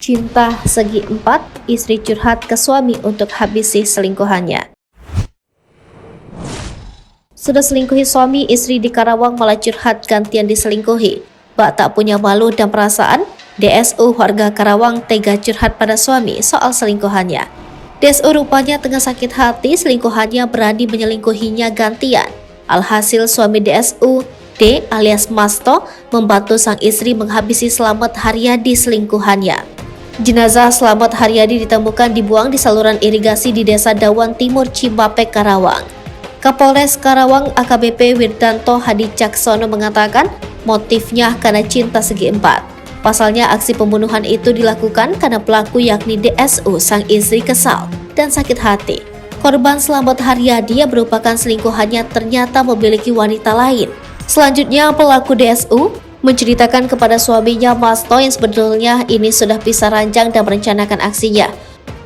Cinta segi empat, istri curhat ke suami untuk habisi selingkuhannya. Sudah selingkuhi suami, istri di Karawang malah curhat gantian diselingkuhi. Bak tak punya malu dan perasaan, DSU warga Karawang tega curhat pada suami soal selingkuhannya. DSU rupanya tengah sakit hati selingkuhannya berani menyelingkuhinya gantian. Alhasil suami DSU, D alias Masto, membantu sang istri menghabisi Slamet Haryadi selingkuhannya. Jenazah Slamet Haryadi ditemukan dibuang di saluran irigasi di Desa Dawan Timur, Cibapek, Karawang. Kapolres Karawang AKBP Wirdanto Hadi Caksono mengatakan motifnya karena cinta segi empat. Pasalnya aksi pembunuhan itu dilakukan karena pelaku yakni DSU sang istri kesal dan sakit hati. Korban Slamet Haryadi yang merupakan selingkuhannya ternyata memiliki wanita lain. Selanjutnya pelaku DSU menceritakan kepada suaminya Masto yang sebetulnya ini sudah bisa rancang dan merencanakan aksinya.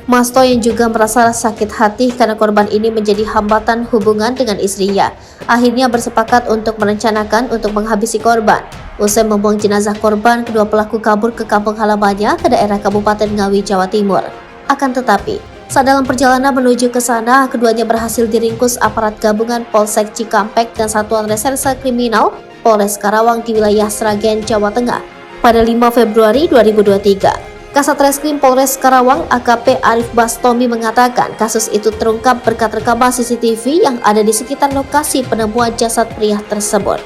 Masto yang juga merasa sakit hati karena korban ini menjadi hambatan hubungan dengan istrinya, akhirnya bersepakat untuk merencanakan untuk menghabisi korban. Usai membuang jenazah korban, kedua pelaku kabur ke kampung halamannya ke daerah Kabupaten Ngawi, Jawa Timur. Akan tetapi, saat dalam perjalanan menuju ke sana, keduanya berhasil diringkus aparat gabungan Polsek Cikampek dan Satuan Reserse Kriminal Polres Karawang di wilayah Sragen, Jawa Tengah pada 5 Februari 2023. Kasat Reskrim Polres Karawang AKP Arif Bastomi mengatakan kasus itu terungkap berkat rekaman CCTV yang ada di sekitar lokasi penemuan jasad pria tersebut.